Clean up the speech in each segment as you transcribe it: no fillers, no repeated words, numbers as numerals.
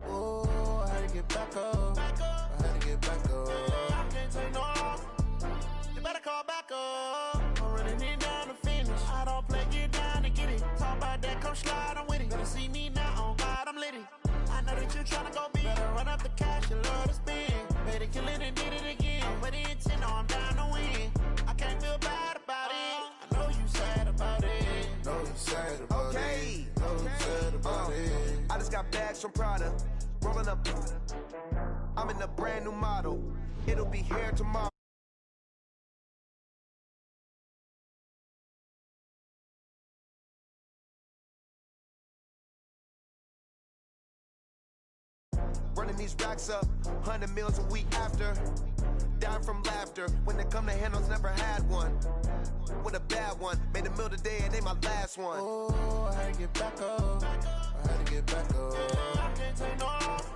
Oh, I had to get back up. I had to get back up. I can't take no loss. You better call back up. I'm running it down to finish. I don't play, get down and get it. Talk about that, come slide, I'm with it. Better see me now, on God, I'm lit it. I know that you tryna go big. Better run up the cash, you love to spend. Made it, kill it, and did it again. But the intent, no, I'm down to win. I can't feel bad about it. I know you sad about it. Know you sad about it. Know you sad about it. I just got bags from Prada. Rolling up. I'm in a brand new model. It'll be here tomorrow. Running these racks up, 100 meals a week after. Dying from laughter. When it come to handles, never had one. With a bad one. Made a meal today and ain't my last one. Oh, I had to get back up. I had to get back up. I can't take no loss.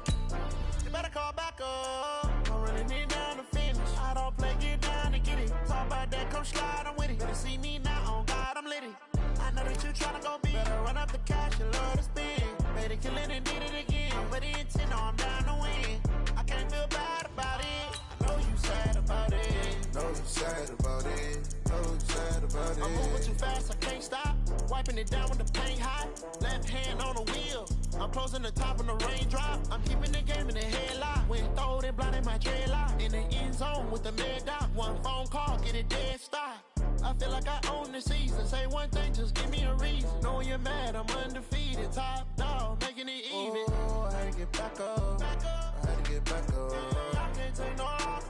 You better call back up. I'm running it down to finish. I don't play, get down and get it. Talk about that, come slide, I'm with it. Better see me now, on God, I'm lit it. I know that you tryna go big. Better run up the cash, you love to spend. Made it, kill it, and did it again. But the intent, no, I'm down to win. I can't feel bad about it. I know you sad about it. Know you sad about it. Know you sad about it. I'm moving too fast, I can't stop. Wiping it down with the paint hot. Left hand on the wheel. I'm closing the top on the raindrop. I'm keeping the game in the headlock. When throwed and blinded my dreadlock. In the end zone with the mad dot. One phone call, get it dead stop. I feel like I own the season. Say one thing, just give me a reason. Knowing you're mad, I'm undefeated. Top dog, making it even. Oh, I had to get back up. I had to get back up. I can't take no loss.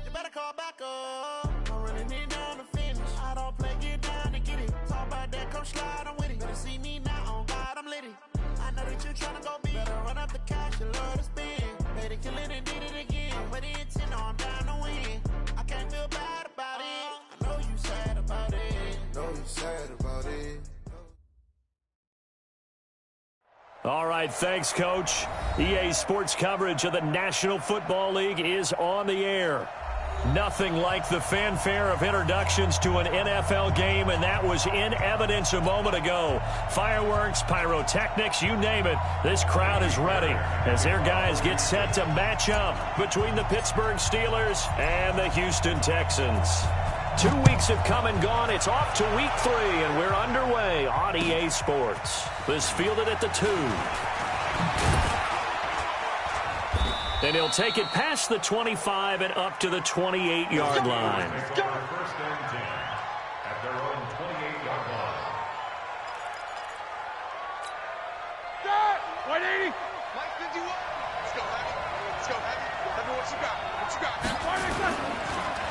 You better call back up. I'm running it down to finish. I don't play, get down and get it. Talk about that, come slide, I'm with it. Better see me now, on God, I'm lit it. I know that you tryna go big. Better run up the cash, you love to spend. Made it, kill it, and did it again. But the intent, no, I'm down to win. I can't feel bad about it. I know you sad about it. Know you sad about it. All right, thanks, Coach. EA Sports coverage of the National Football League is on the air. Nothing like the fanfare of introductions to an NFL game, and that was in evidence a moment ago. Fireworks, pyrotechnics, you name it. This crowd is ready as their guys get set to match up between the Pittsburgh Steelers and the Houston Texans. 2 weeks have come and gone. It's off to week 3, and we're underway on EA Sports. This fielded at the 2. And he'll take it past the 25 and up to the 28-yard line. First and 10 at their own 28-yard line. 180. Mike 51. Let's go, Heavy. Let's go, Heavy. Tell me what you got. What you got?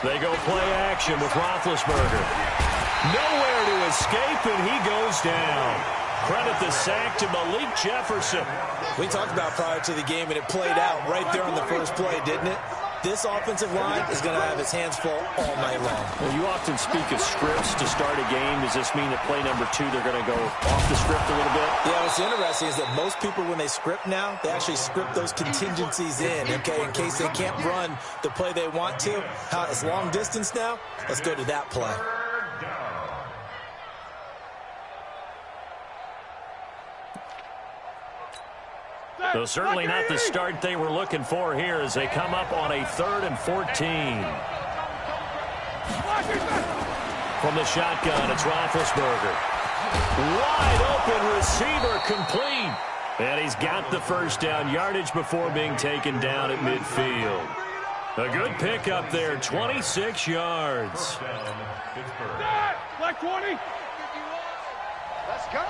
They go play action with Roethlisberger. Nowhere to escape, and he goes down. Credit the sack to Malik Jefferson. We talked about prior to the game, and it played out right there on the first play, didn't it? This offensive line is going to have its hands full all night long. Well, you often speak of scripts to start a game. Does this mean that play number 2, they're going to go off the script a little bit? Yeah, what's interesting is that most people, when they script now, they actually script those contingencies in, okay, in case they can't run the play they want to. It's long distance now. Let's go to that play. So certainly not the start they were looking for here as they come up on a 3rd and 14. From the shotgun, it's Roethlisberger. Wide open receiver complete. And he's got the first down, yardage before being taken down at midfield. A good pick up there, 26 yards. Black 20. Let's go.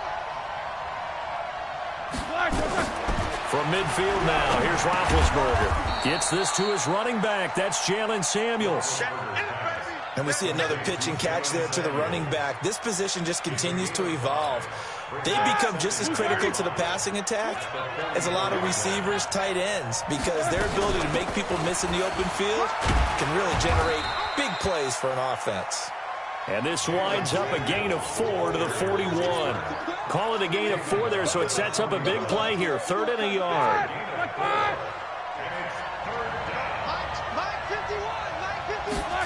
From midfield now, here's Roethlisberger. Gets this to his running back. That's Jalen Samuels. And we see another pitch and catch there to the running back. This position just continues to evolve. They become just as critical to the passing attack as a lot of receivers, tight ends, because their ability to make people miss in the open field can really generate big plays for an offense. And this winds up a gain of 4 to the 41. Call it a gain of 4 there, so it sets up a big play here. 3rd and a yard. Mike 51. Mike 51.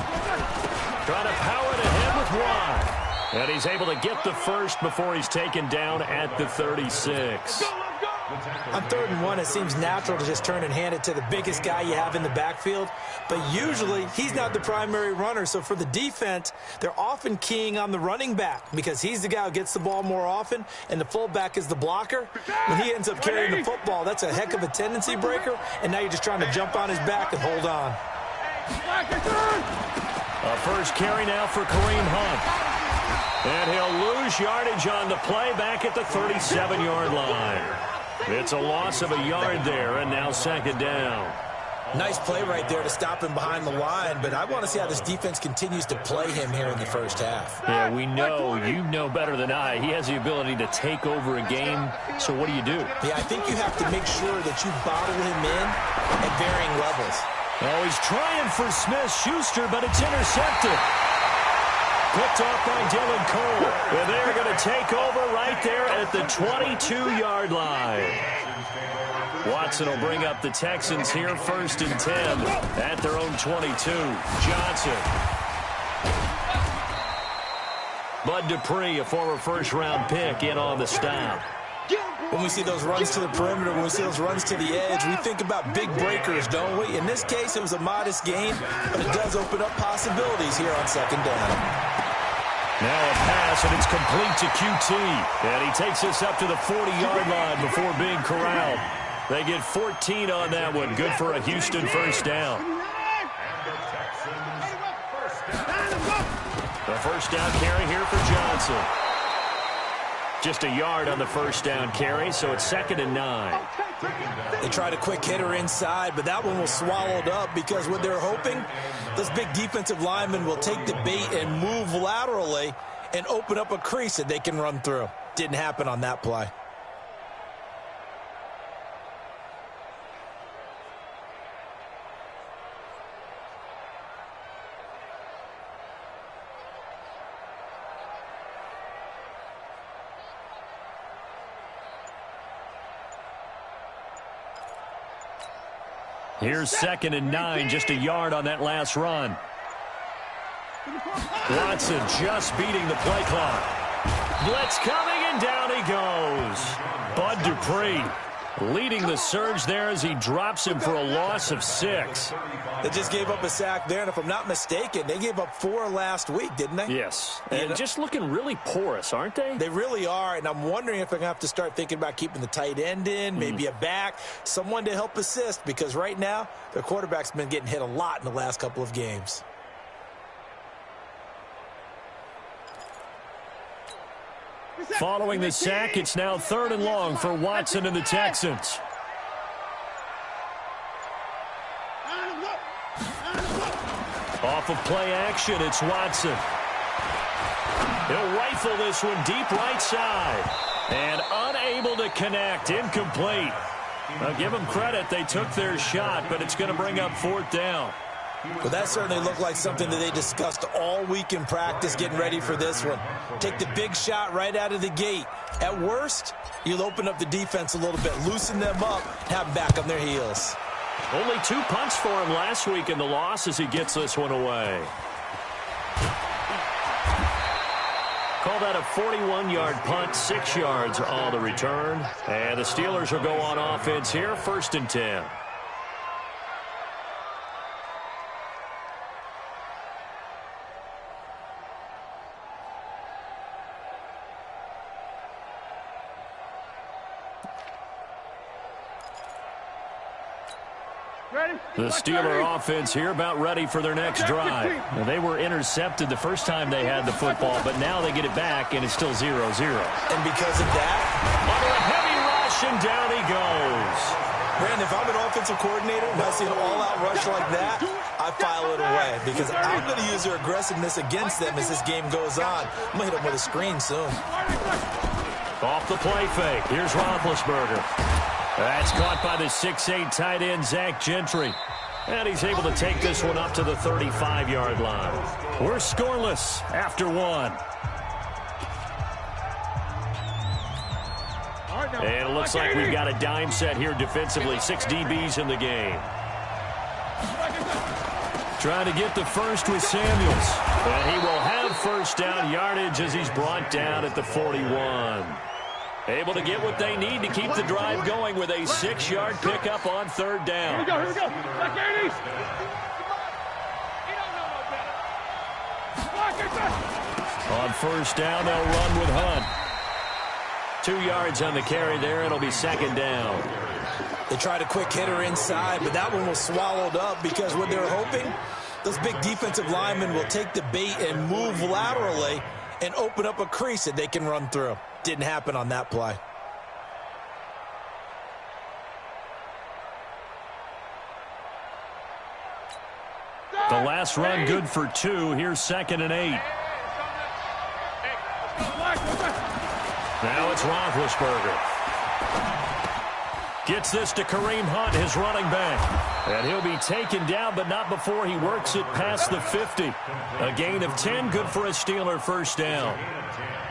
And he's able to get the first before he's taken down at the 36. On 3rd and 1, it seems natural to just turn and hand it to the biggest guy you have in the backfield. But usually, he's not the primary runner. So for the defense, they're often keying on the running back because he's the guy who gets the ball more often, and the fullback is the blocker. When he ends up carrying the football, that's a heck of a tendency breaker, and now you're just trying to jump on his back and hold on. A first carry now for Kareem Hunt. And he'll lose yardage on the play back at the 37-yard line. It's a loss of a yard there, and now 2nd down. Nice play right there to stop him behind the line, but I want to see how this defense continues to play him here in the first half. Yeah, we know, you know better than I, he has the ability to take over a game, so what do you do? Yeah, I think you have to make sure that you bottle him in at varying levels. Oh, he's trying for Smith-Schuster, but it's intercepted. Picked off by Dylan Cole. And they're going to take over right there at the 22-yard line. Watson will bring up the Texans here 1st and 10 at their own 22. Johnson. Bud Dupree, a former first-round pick, in on the stop. When we see those runs to the perimeter, when we see those runs to the edge, we think about big breakers, don't we? In this case, it was a modest gain, but it does open up possibilities here on 2nd down. Now a pass, and it's complete to QT. And he takes us up to the 40-yard line before being corralled. They get 14 on that one. Good for a Houston first down. The first down carry here for Johnson. Just a yard on the first down carry, so it's 2nd and 9. They tried a quick hitter inside, but that one was swallowed up because what they're hoping, those big defensive linemen will take the bait and move laterally and open up a crease that they can run through. Didn't happen on that play. Here's 2nd and 9, just a yard on that last run. Watson just beating the play clock. Blitz coming, and down he goes. Bud Dupree leading the surge there as he drops him for a loss of 6. They just gave up a sack there, and if I'm not mistaken, they gave up 4 last week, didn't they? Yes, and just looking really porous, aren't they? They really are, and I'm wondering if they're going to have to start thinking about keeping the tight end in, maybe a back, someone to help assist, because right now, their quarterback's been getting hit a lot in the last couple of games. Following the sack, it's now 3rd and long for Watson and the Texans. Off of play action, it's Watson. He'll rifle this one deep right side. And unable to connect, incomplete. I'll give them credit, they took their shot, but it's going to bring up 4th down. Well, that certainly looked like something that they discussed all week in practice getting ready for this one. Take the big shot right out of the gate. At worst, you'll open up the defense a little bit, loosen them up, have them back on their heels. Only 2 punts for him last week in the loss as he gets this one away. Call that a 41-yard punt, 6 yards on the return. And the Steelers will go on offense here, 1st and 10. The Steeler offense here about ready for their next drive. Now, they were intercepted the first time they had the football, but now they get it back, and it's still 0-0. And because of that, under a heavy rush, and down he goes. Brandon, if I'm an offensive coordinator and I see an all-out rush like that, I file it away because I'm going to use their aggressiveness against them as this game goes on. I'm going to hit them with a screen soon. Off the play fake. Here's Roethlisberger. That's caught by the 6'8" tight end, Zach Gentry. And he's able to take this one up to the 35-yard line. We're scoreless after 1. And it looks like we've got a dime set here defensively. 6 DBs in the game. Trying to get the first with Samuels. And he will have first down yardage as he's brought down at the 41. Able to get what they need to keep the drive going with a 6-yard pickup on third down. Here we go. Back 80s. On first down, they'll run with Hunt. 2 yards on the carry there. It'll be second down. They tried a quick hitter inside, but that one was swallowed up because what they're hoping, those big defensive linemen will take the bait and move laterally and open up a crease that they can run through. Didn't happen on that play. The last run good for 2. Here's 2nd and 8. Now it's Roethlisberger. Gets this to Kareem Hunt, his running back. And he'll be taken down, but not before he works it past the 50. A gain of 10, good for a Steeler first down.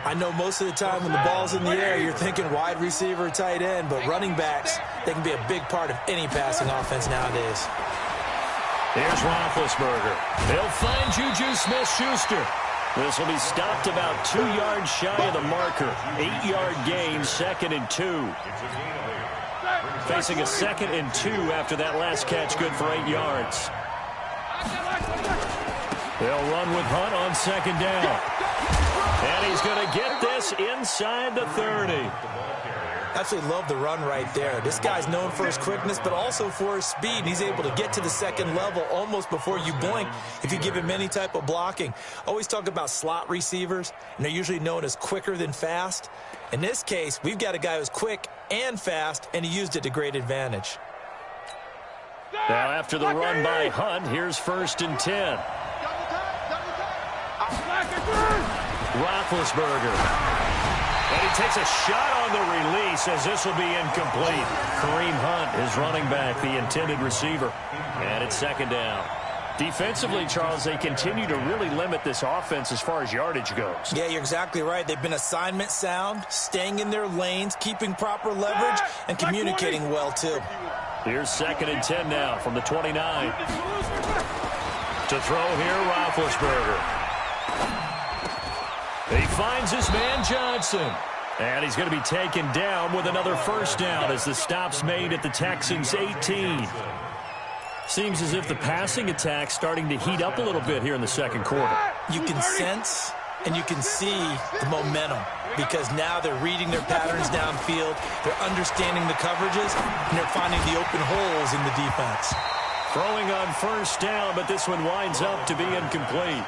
I know most of the time when the ball's in the air, you're thinking wide receiver, tight end, but running backs, they can be a big part of any passing offense nowadays. Here's Roethlisberger. They'll find Juju Smith-Schuster. This will be stopped about 2 yards shy of the marker. 8-yard gain, 2nd and 2. Facing a 2nd and 2 after that last catch, good for 8 yards. They'll run with Hunt on 2nd down. And he's going to get this inside the 30. Absolutely love the run right there. This guy's known for his quickness, but also for his speed. He's able to get to the second level almost before you blink if you give him any type of blocking. Always talk about slot receivers, and they're usually known as quicker than fast. In this case, we've got a guy who's quick and fast, and he used it to great advantage. Now after the run by Hunt, here's 1st and 10. Roethlisberger. And he takes a shot on the release as this will be incomplete. Kareem Hunt, his running back, the intended receiver. And it's 2nd down. Defensively, Charles, they continue to really limit this offense as far as yardage goes. Yeah, you're exactly right. They've been assignment sound, staying in their lanes, keeping proper leverage, and communicating well, too. Here's 2nd and 10 now from the 29. To throw here, Roethlisberger. He finds his man Johnson. And he's going to be taken down with another first down as the stop's made at the Texans' 18. Seems as if the passing attack's starting to heat up a little bit here in the second quarter. You can sense and you can see the momentum because now they're reading their patterns downfield, they're understanding the coverages, and they're finding the open holes in the defense. Throwing on first down, but this one winds up to be incomplete.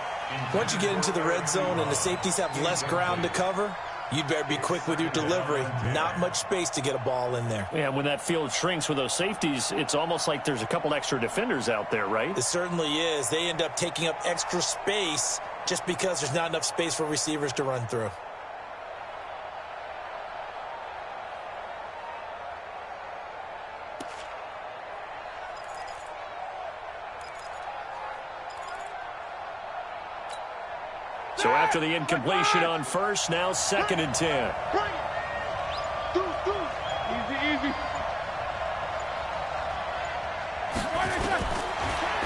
Once you get into the red zone and the safeties have less ground to cover, you'd better be quick with your delivery. Not much space to get a ball in there. Yeah, when that field shrinks with those safeties, it's almost like there's a couple extra defenders out there, right? It certainly is. They end up taking up extra space just because there's not enough space for receivers to run through. So after the incompletion on first, now 2nd and 10. Easy.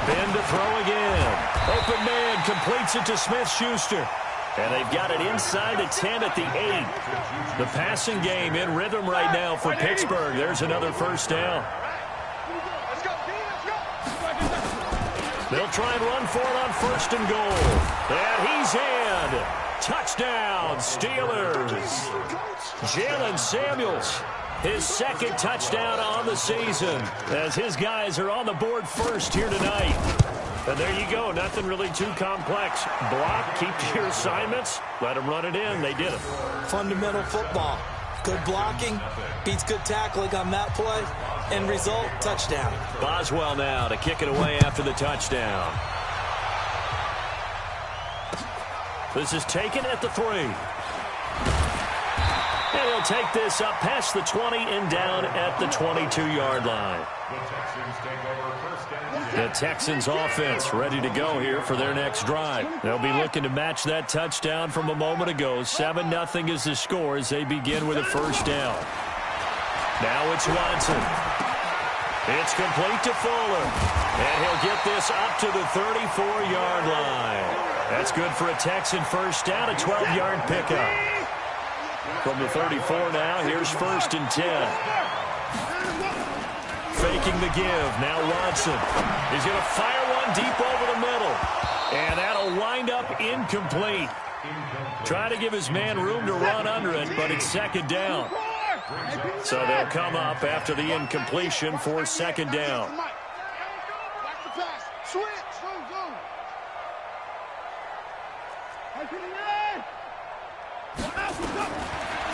Ben to throw again. Open man completes it to Smith-Schuster. And they've got it inside the 10 at the 8. The passing game in rhythm right now for Pittsburgh. There's another first down. They'll try and run for it on 1st and goal. And he's in. Touchdown, Steelers. Jalen Samuels, his 2nd touchdown on the season as his guys are on the board first here tonight. And there you go. Nothing really too complex. Block, keep to your assignments, let them run it in. They did it. Fundamental football. Good blocking beats good tackling on that play. End result, touchdown. Boswell now to kick it away after the touchdown. This is taken at the 3. And he'll take this up past the 20 and down at the 22-yard line. The Texans offense ready to go here for their next drive. They'll be looking to match that touchdown from a moment ago. 7-0 is the score as they begin with a first down. Now it's Watson. It's complete to Fuller. And he'll get this up to the 34-yard line. That's good for a Texan first down, a 12-yard pickup. From the 34 now, here's 1st and 10. Faking the give. Now Watson. He's going to fire one deep over the middle. And that'll wind up incomplete. Trying to give his man room to run under it, but it's 2nd down. So they'll come up after the incompletion for 2nd down.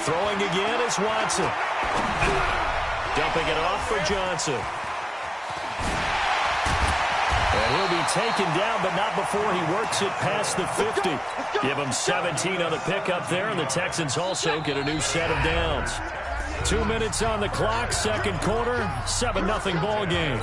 Throwing again is Watson. Dumping it off for Johnson. And he'll be taken down, but not before he works it past the 50. Give him 17 on the pickup there, and the Texans also get a new set of downs. 2 minutes on the clock, 2nd quarter, 7-0 ball game.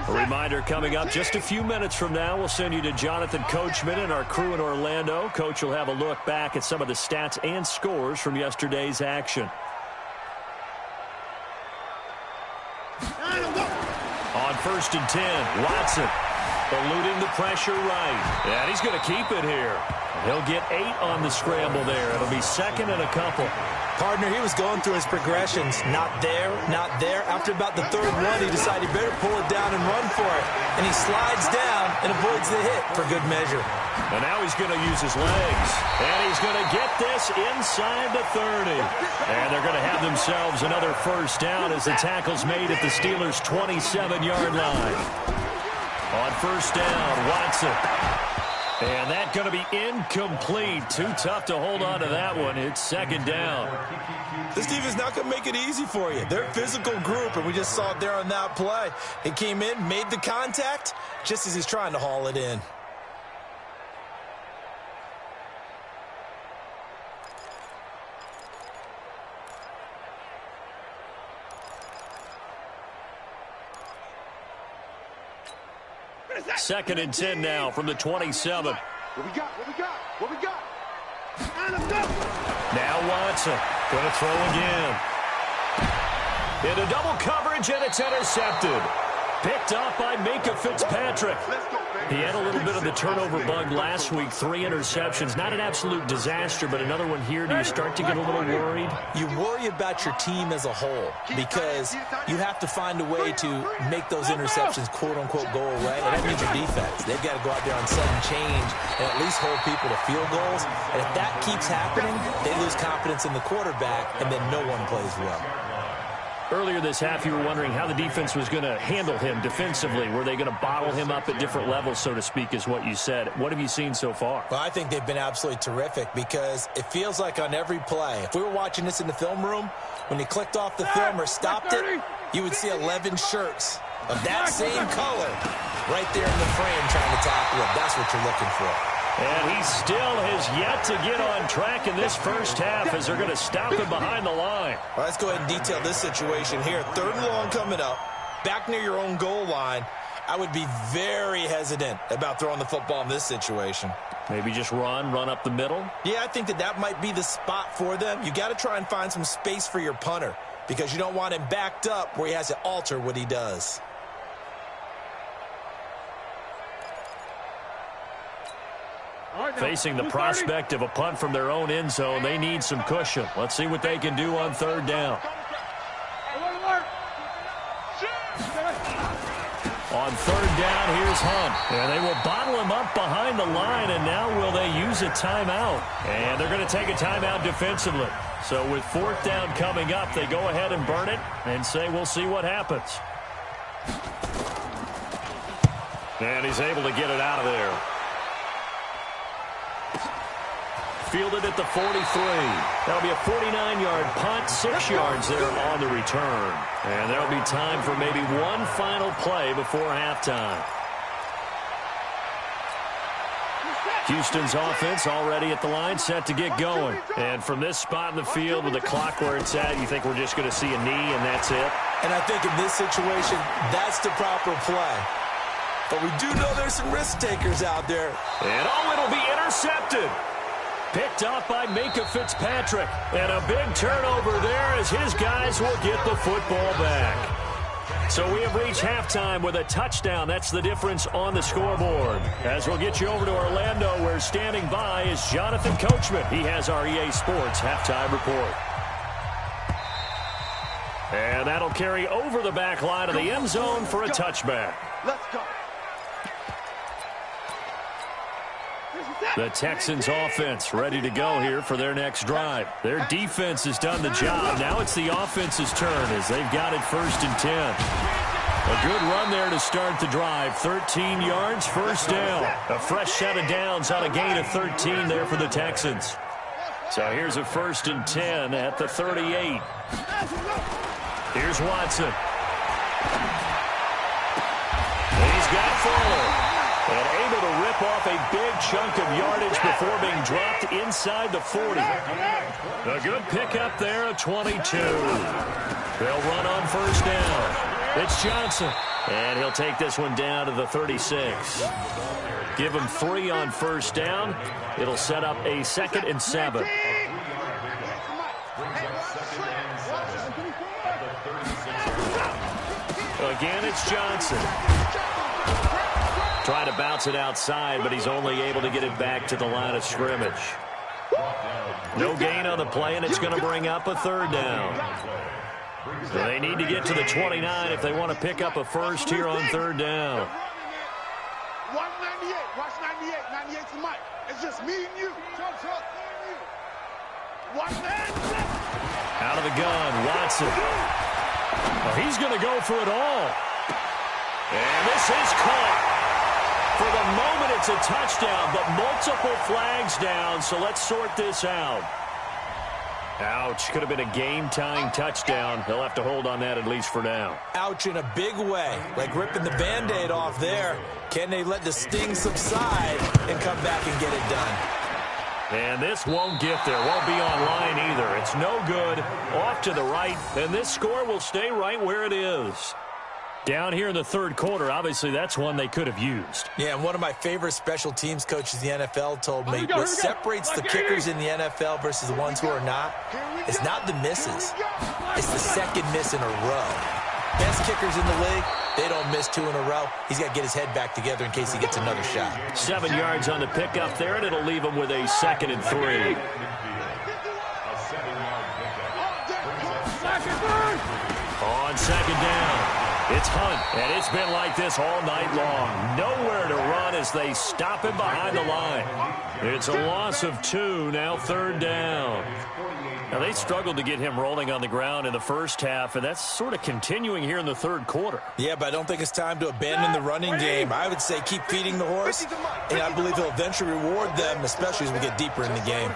A reminder coming up just a few minutes from now, we'll send you to Jonathan Coachman and our crew in Orlando. Coach will have a look back at some of the stats and scores from yesterday's action. On 1st and 10, Watson eluding the pressure right. And he's going to keep it here. He'll get 8 on the scramble there. It'll be 2nd and a couple. Partner, he was going through his progressions. Not there, not there. After about the 3rd one, he decided he better pull it down and run for it. And he slides down and avoids the hit for good measure. And now he's going to use his legs. And he's going to get this inside the 30. And they're going to have themselves another first down as the tackle's made at the Steelers' 27-yard line. On 1st down, Watson. And that's going to be incomplete. Too tough to hold on to that one. It's 2nd down. This defense not going to make it easy for you. They're a physical group, and we just saw it there on that play. He came in, made the contact, just as he's trying to haul it in. Second and 10 now from the 27. What we got? What we got? What we got? Now Watson going to throw again. Into double coverage, and it's intercepted. Picked off by Minka Fitzpatrick. He had a little bit of the turnover bug last week. 3 interceptions. Not an absolute disaster, but another one here. Do you start to get a little worried? You worry about your team as a whole because you have to find a way to make those interceptions, quote-unquote, go away. And that means your defense. They've got to go out there on sudden change and at least hold people to field goals. And if that keeps happening, they lose confidence in the quarterback, and then no one plays well. Earlier this half, you were wondering how the defense was going to handle him defensively. Were they going to bottle him up at different levels, so to speak, is what you said. What have you seen so far? Well, I think they've been absolutely terrific because it feels like on every play, if we were watching this in the film room, when you clicked off the film or stopped it, you would see 11 shirts of that same color right there in the frame trying to tackle it. That's what you're looking for. And he still has yet to get on track in this first half as they're going to stop him behind the line. Well, let's go ahead and detail this situation here. 3rd and long coming up, back near your own goal line. I would be very hesitant about throwing the football in this situation. Maybe just run up the middle? Yeah, I think that might be the spot for them. You got to try and find some space for your punter because you don't want him backed up where he has to alter what he does. Facing the prospect of a punt from their own end zone, they need some cushion. Let's see what they can do on 3rd down. On 3rd down, here's Hunt. And they will bottle him up behind the line, and now will they use a timeout? And they're going to take a timeout defensively. So with 4th down coming up, they go ahead and burn it and say we'll see what happens. And he's able to get it out of there. Fielded at the 43. That'll be a 49-yard punt, 6 yards there on the return. And there'll be time for maybe one final play before halftime. Houston's offense already at the line, set to get going. And from this spot in the field with the clock where it's at, you think we're just going to see a knee and that's it? And I think in this situation, that's the proper play. But we do know there's some risk takers out there. And it'll be intercepted. Picked off by Minka Fitzpatrick. And a big turnover there as his guys will get the football back. So we have reached halftime with a touchdown. That's the difference on the scoreboard. As we'll get you over to Orlando, where standing by is Jonathan Coachman. He has our EA Sports halftime report. And that'll carry over the back line of the end zone for a touchback. Let's go. The Texans offense ready to go here for their next drive. Their defense has done the job. Now it's the offense's turn as they've got it 1st and 10. A good run there to start the drive. 13 yards, first down. A fresh set of downs on a gain of 13 there for the Texans. So here's a 1st and 10 at the 38. Here's Watson. He's got Fuller. And able to rip off a big chunk of yardage before being dropped inside the 40. A good pickup there of 22. They'll run on 1st down. It's Johnson. And he'll take this one down to the 36. Give him 3 on 1st down. It'll set up a 2nd and 7. Again, it's Johnson. Trying to bounce it outside, but he's only able to get it back to the line of scrimmage. No gain on the play, and it's going to bring up a 3rd down. So they need to get to the 29 if they want to pick up a first here on 3rd down. 198. Watch 98. 98 to Mike. It's just me and you. Out of the gun, Watson. Well, he's going to go for it all. And this is caught. For the moment, it's a touchdown, but multiple flags down, so let's sort this out. Ouch. Could have been a game-tying touchdown. They'll have to hold on that at least for now. Ouch in a big way, like ripping the Band-Aid off there. Can they let the sting subside and come back and get it done? And this won't get there. Won't be online either. It's no good. Off to the right, and this score will stay right where it is. Down here in the 3rd quarter, obviously that's one they could have used. Yeah, and one of my favorite special teams coaches in the NFL told me what separates the kickers in the NFL versus the ones who are not is not the misses. It's the 2nd miss in a row. Best kickers in the league, they don't miss 2 in a row. He's got to get his head back together in case he gets another shot. 7 yards on the pickup there, and it'll leave him with a 2nd and 3. On 2nd down. It's Hunt, and it's been like this all night long. Nowhere to run as they stop him behind the line. It's a loss of 2, now 3rd down. Now, they struggled to get him rolling on the ground in the first half, and that's sort of continuing here in the 3rd quarter. Yeah, but I don't think it's time to abandon the running game. I would say keep feeding the horse, and I believe he'll eventually reward them, especially as we get deeper in the game.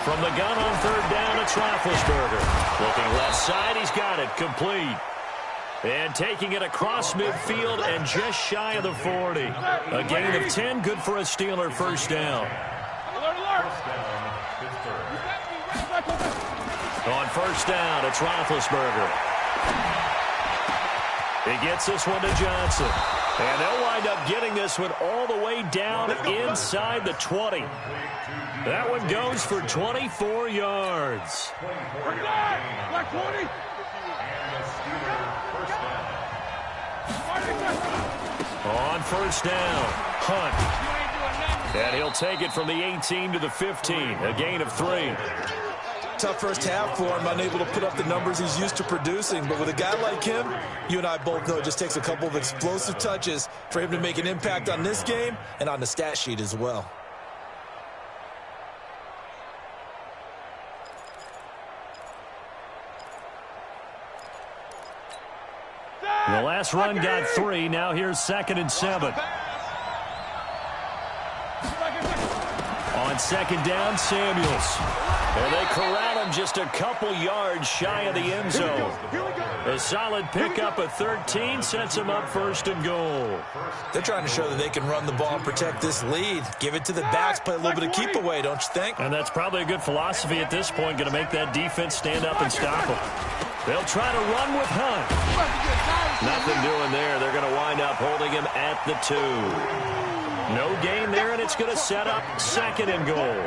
From the gun on 3rd down, it's Roethlisberger. Looking left side, he's got it, complete. And taking it across midfield and just shy of the 40. A gain of 10, good for a Steeler 1st down. On 1st down, it's Roethlisberger. He gets this one to Johnson. And they'll wind up getting this one all the way down inside the 20. That one goes for 24 yards. On 1st down, Hunt. And he'll take it from the 18 to the 15, a gain of 3. Tough first half for him, unable to put up the numbers he's used to producing. But with a guy like him, you and I both know it just takes a couple of explosive touches for him to make an impact on this game and on the stat sheet as well. The last run got 3. Now here's 2nd and 7. On 2nd down, Samuels. And they corral him just a couple yards shy of the end zone. A solid pickup of 13 sets him up 1st and goal. They're trying to show that they can run the ball and protect this lead. Give it to the backs, play a little bit of keep away, don't you think? And that's probably a good philosophy at this point, going to make that defense stand up and stop them. They'll try to run with Hunt. Nothing doing there. They're going to wind up holding him at the 2. No gain there, and it's going to set up 2nd and goal.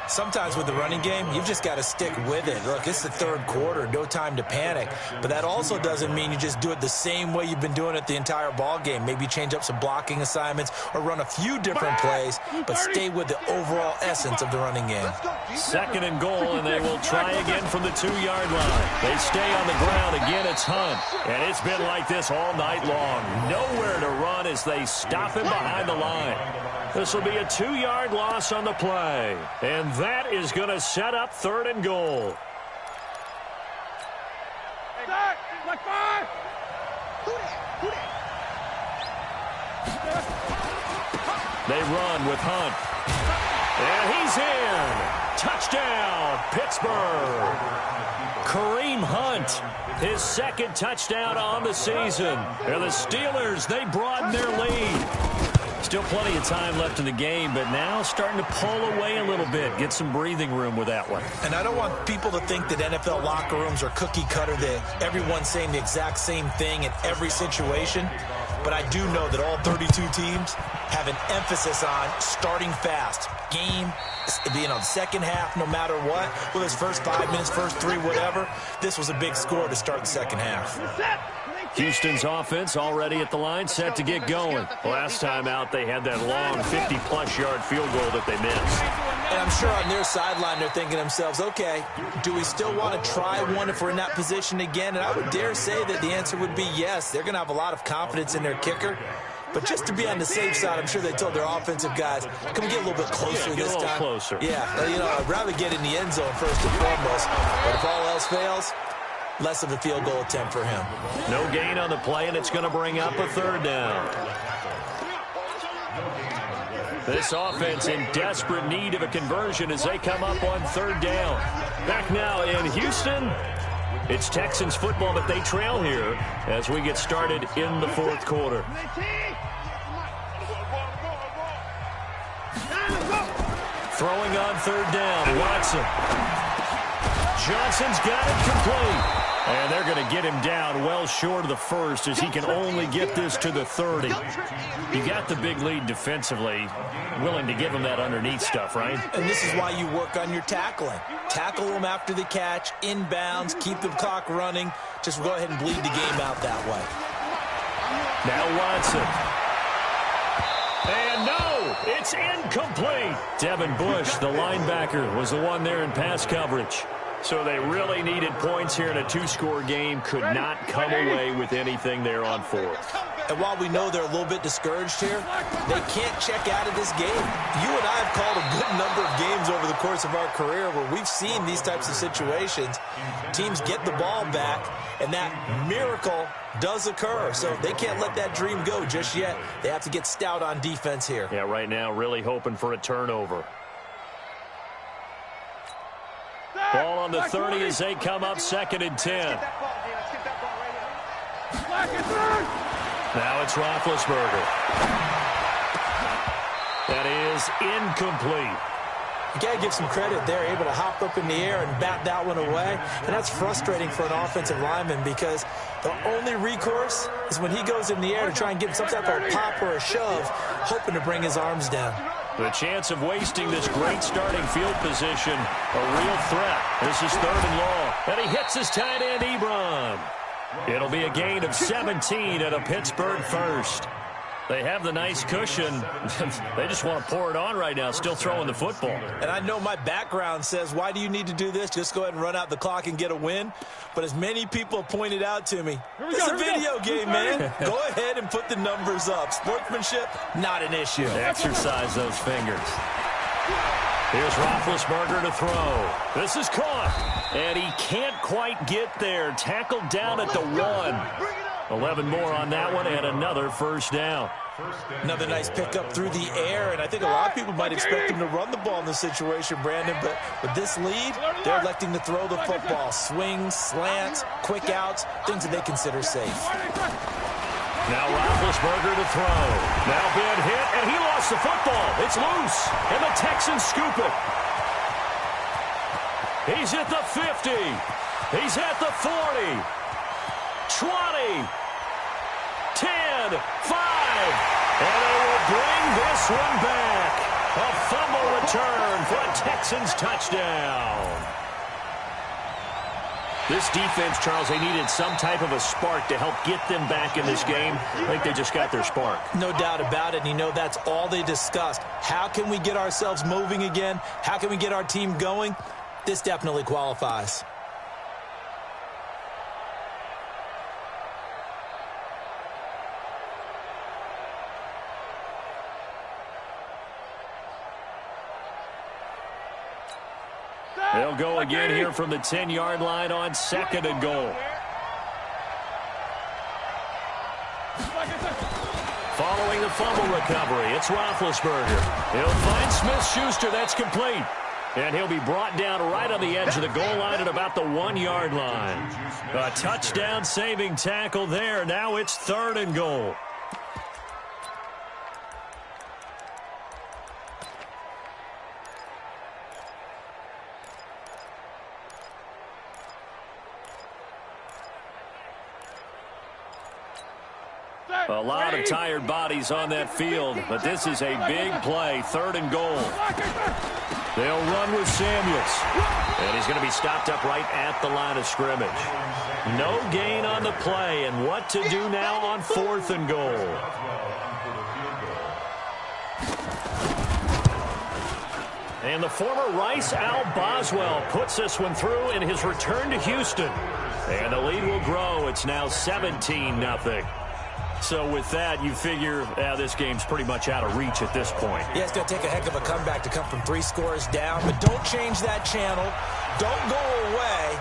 Sometimes with the running game, you've just got to stick with it. Look, it's the third quarter, no time to panic. But that also doesn't mean you just do it the same way you've been doing it the entire ball game. Maybe change up some blocking assignments or run a few different plays, but stay with the overall essence of the running game. 2nd and goal, and they will try again from the 2-yard line. They stay on the ground. Again, it's Hunt. And it's been like this all night long. Nowhere to run as they stop him behind the line. This will be a 2-yard loss on the play. And that is going to set up 3rd and goal. Like 5. They run with Hunt. And he's in. Touchdown, Pittsburgh. Kareem Hunt, his 2nd touchdown on the season. And the Steelers, they broaden their lead. Still plenty of time left in the game, but now starting to pull away a little bit, get some breathing room with that one. And I don't want people to think that NFL locker rooms are cookie cutter, that everyone's saying the exact same thing in every situation. But I do know that all 32 teams have an emphasis on starting fast. Game, the second half, no matter what, whether it's first 5 minutes, first 3, whatever. This was a big score to start the second half. Houston's offense already at the line, set to get going. Last time out, they had that long 50-plus yard field goal that they missed. And I'm sure on their sideline, they're thinking to themselves, okay, do we still want to try one if we're in that position again? And I would dare say that the answer would be yes. They're going to have a lot of confidence in their kicker. But just to be on the safe side, I'm sure they told their offensive guys, can we get a little bit closer this time? Get a little closer. Yeah, I'd rather get in the end zone first and foremost. But if all else fails, less of a field goal attempt for him. No gain on the play, and it's going to bring up a 3rd down. This offense in desperate need of a conversion as they come up on 3rd down. Back now in Houston, it's Texans football, but they trail here as we get started in the 4th quarter. Throwing on 3rd down, Watson. Johnson's got it complete. And they're going to get him down well short of the 1st as he can only get this to the 30. You got the big lead defensively, willing to give him that underneath stuff, right? And this is why you work on your tackling. Tackle them after the catch, inbounds, keep the clock running. Just go ahead and bleed the game out that way. Now Watson. And no, it's incomplete. Devin Bush, the linebacker, was the one there in pass coverage. So they really needed points here in a 2-score game. Could not come away with anything there on 4th. And while we know they're a little bit discouraged here, they can't check out of this game. You and I have called a good number of games over the course of our career where we've seen these types of situations. Teams get the ball back, and that miracle does occur. So they can't let that dream go just yet. They have to get stout on defense here. Yeah, right now really hoping for a turnover. Ball on the 30 as they come up 2nd and 10. Now it's Roethlisberger. That is incomplete. You got to give some credit. They're able to hop up in the air and bat that one away. And that's frustrating for an offensive lineman because the only recourse is when he goes in the air to try and get some type of pop or a shove, hoping to bring his arms down. The chance of wasting this great starting field position, a real threat. This is 3rd and long. And he hits his tight end, Ebron. It'll be a gain of 17 at a Pittsburgh 1st. They have the nice cushion. They just want to pour it on right now, still throwing the football. And I know my background says, why do you need to do this? Just go ahead and run out the clock and get a win. But as many people pointed out to me, it's a video game, man. Go ahead and put the numbers up. Sportsmanship, not an issue. Exercise those fingers. Here's Roethlisberger to throw. This is caught. And he can't quite get there. Tackled down at the 1. 11 more on that one, and another 1st down. Another nice pickup through the air, and I think a lot of people might expect him to run the ball in this situation, Brandon, but with this lead, they're electing to throw the football. Swings, slants, quick outs, things that they consider safe. Now Roethlisberger to throw. Now been hit, and he lost the football. It's loose, and the Texans scoop it. He's at the 50. He's at the 40. 20, 10, 5, and they will bring this one back. A fumble return for a Texans touchdown. This defense, Charles, they needed some type of a spark to help get them back in this game. I think they just got their spark. No doubt about it. And you know that's all they discussed. How can we get ourselves moving again? How can we get our team going? This definitely qualifies. They'll go again here from the 10-yard line on 2nd and goal. Following the fumble recovery, it's Roethlisberger. He'll find Smith-Schuster. That's complete. And he'll be brought down right on the edge of the goal line at about the 1-yard line. A touchdown-saving tackle there. Now it's 3rd and goal. A lot of tired bodies on that field, but this is a big play, 3rd and goal. They'll run with Samuels, and he's going to be stopped up right at the line of scrimmage. No gain on the play, and what to do now on 4th and goal. And the former Rice Al Boswell puts this one through in his return to Houston. And the lead will grow. It's now 17-0. So with that, you figure this game's pretty much out of reach at this point. Yeah, it's going to take a heck of a comeback to come from 3 scores down. But don't change that channel. Don't go away.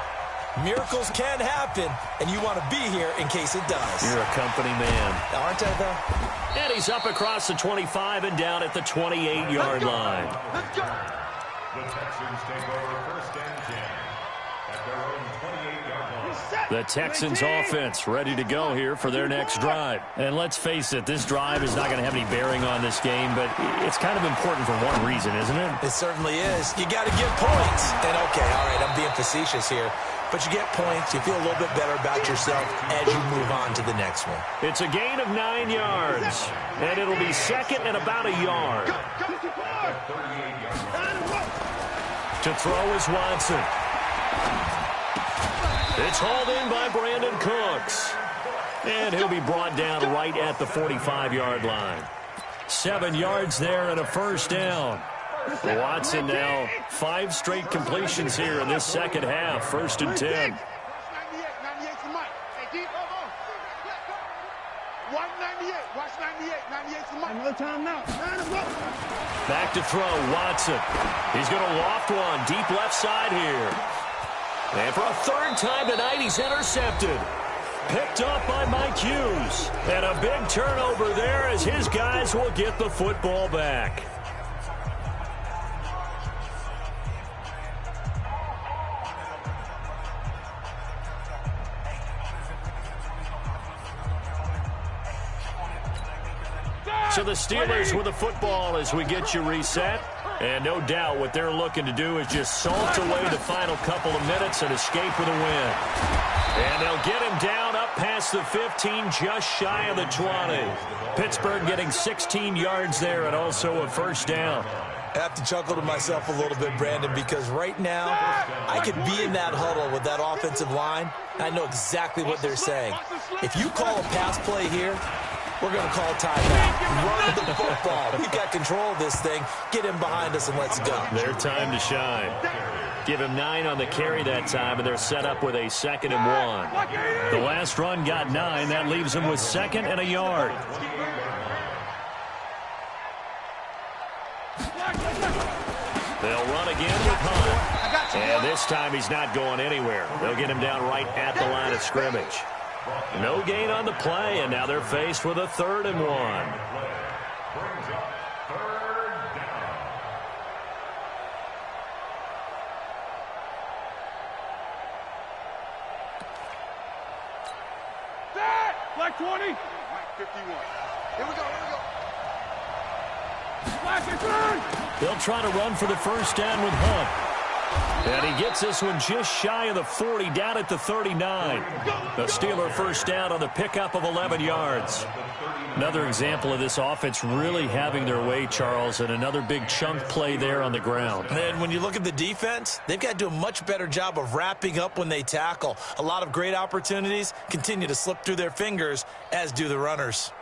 Miracles can happen, and you want to be here in case it does. You're a company man. Aren't I, though? And he's up across the 25 and down at the 28-yard line. Let's go. The Texans take over 1st and 10 at their own 28-yard line. The Texans offense ready to go here for their next drive. And let's face it, this drive is not going to have any bearing on this game, but it's kind of important for one reason, isn't it? It certainly is. You got to get points. And okay, all right, I'm being facetious here. But you get points, you feel a little bit better about yourself as you move on to the next one. It's a gain of 9 yards, and it'll be 2nd and about a yard. To throw is Watson. It's hauled in by Brandon Cooks. And he'll be brought down right at the 45-yard line. 7 yards there and a 1st down. Watson now 5 straight completions here in this second half. 1st and 10. Back to throw, Watson. He's going to loft one deep left side here. And for a 3rd time tonight, he's intercepted. Picked up by Mike Hughes. And a big turnover there as his guys will get the football back. So the Steelers with the football as we get you reset. And no doubt what they're looking to do is just salt away the final couple of minutes and escape with a win. And they'll get him down up past the 15, just shy of the 20. Pittsburgh getting 16 yards there and also a 1st down. I have to chuckle to myself a little bit, Brandon, because right now I could be in that huddle with that offensive line. I know exactly what they're saying. If you call a pass play here, we're going to call timeout. Run the football. We've got control of this thing. Get him behind us and let's go. Their time to shine. Give him 9 on the carry that time, and they're set up with a 2nd and 1. The last run got 9. That leaves them with 2nd and a yard. They'll run again with Hunt. And this time he's not going anywhere. They'll get him down right at the line of scrimmage. No gain on the play, and now they're faced with a 3rd and 1. Brings up 3rd down. Black 20. Mike 51. Here we go. Black return. They'll try to run for the 1st down with Hunt. And he gets this one just shy of the 40, down at the 39. The Steeler first down on the pickup of 11 yards. Another example of this offense really having their way, Charles, and another big chunk play there on the ground. And when you look at the defense, they've got to do a much better job of wrapping up when they tackle. A lot of great opportunities continue to slip through their fingers, as do the runners.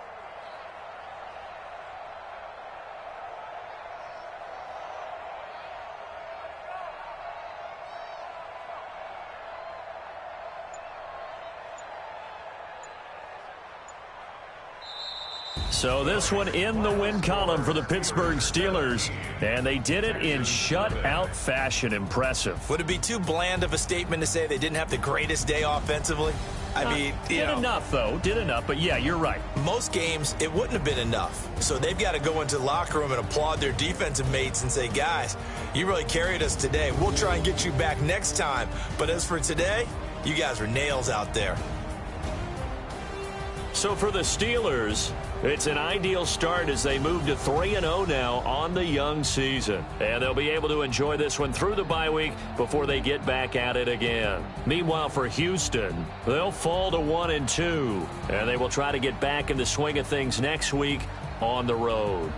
So this one in the win column for the Pittsburgh Steelers, and they did it in shutout fashion. Impressive. Would it be too bland of a statement to say they didn't have the greatest day offensively? I mean, did enough, though. Did enough, but yeah, you're right. Most games, it wouldn't have been enough. So they've got to go into the locker room and applaud their defensive mates and say, guys, you really carried us today. We'll try and get you back next time. But as for today, you guys are nails out there. So for the Steelers, it's an ideal start as they move to 3-0 now on the young season. And they'll be able to enjoy this one through the bye week before they get back at it again. Meanwhile, for Houston, they'll fall to 1-2. And they will try to get back in the swing of things next week on the road.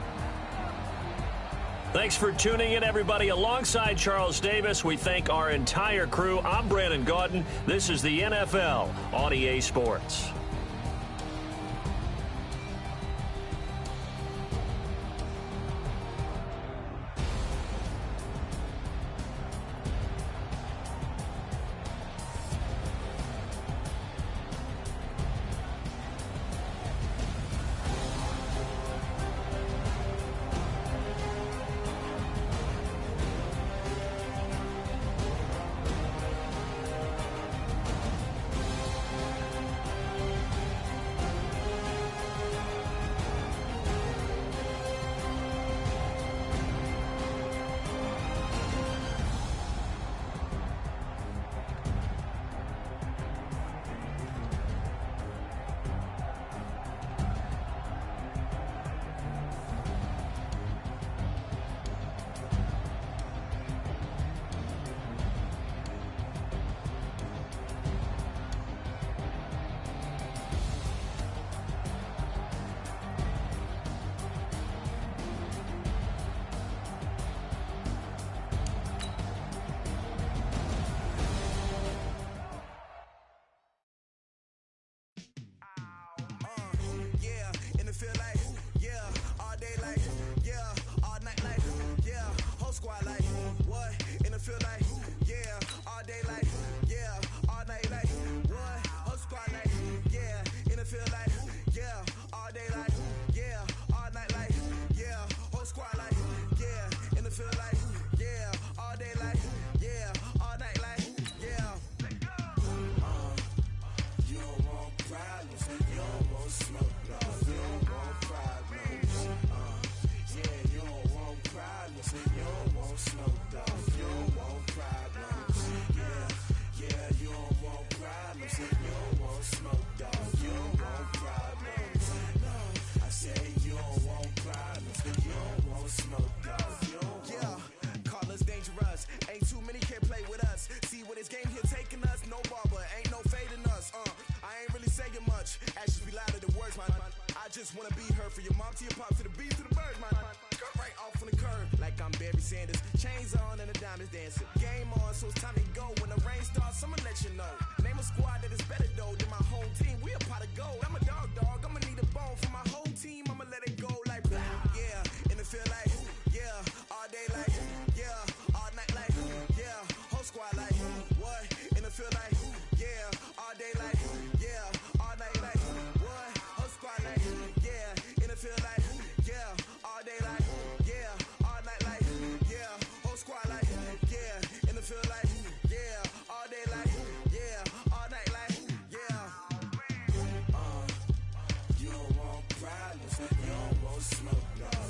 Thanks for tuning in, everybody. Alongside Charles Davis, we thank our entire crew. I'm Brandon Gaudin. This is the NFL on EA Sports.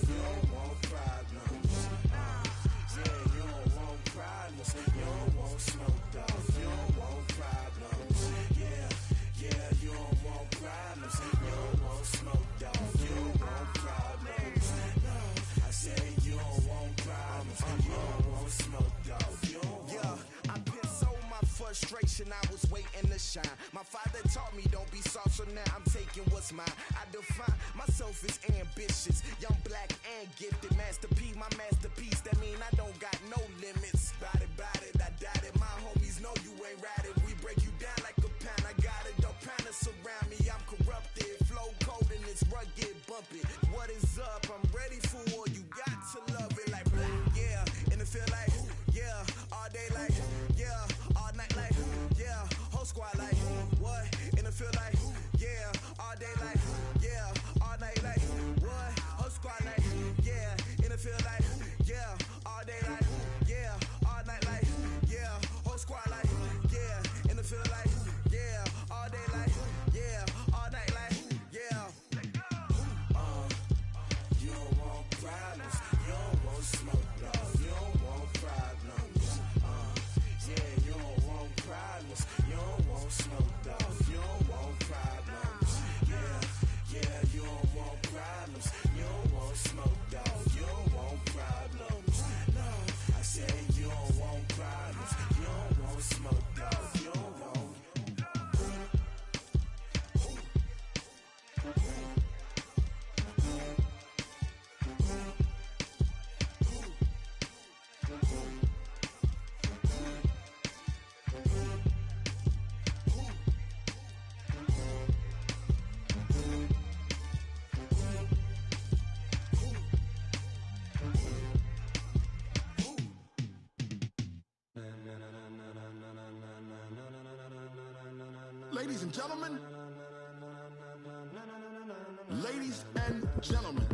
You don't want generation, I was waiting to shine. My father taught me don't be soft, so now I'm taking what's mine. I define myself as ambitious, young, black, and gifted. Master P, my masterpiece, that mean I don't got no limits. Bout it, I doubt it. My homies know you ain't ratted. We break you down like a pound. I got it, don't pound us around me. I'm corrupted, flow cold and it's rugged, bumpy. What is up? I'm ready for war. You got to love it like blah, yeah. And it feel like, yeah. All day like, yeah. All night like, yeah. Whole squad like, what? And it feel like, yeah. All day like, yeah. All night like, what? Whole squad like, yeah. And it feel like, yeah. All day like, yeah. All night like, yeah. Whole squad like, yeah. And it feel like, yeah. All day like, yeah. All night like, yeah. You don't want problems. You don't want smoke, no. You don't want problems. Yeah, you don't want problems. You don't want smoke, dog. You don't want problems. Yeah, you don't want problems. You don't want smoke, dog. You don't want problems. No, I said you don't want problems. You don't want smoke, dog. You don't want. Ladies and gentlemen,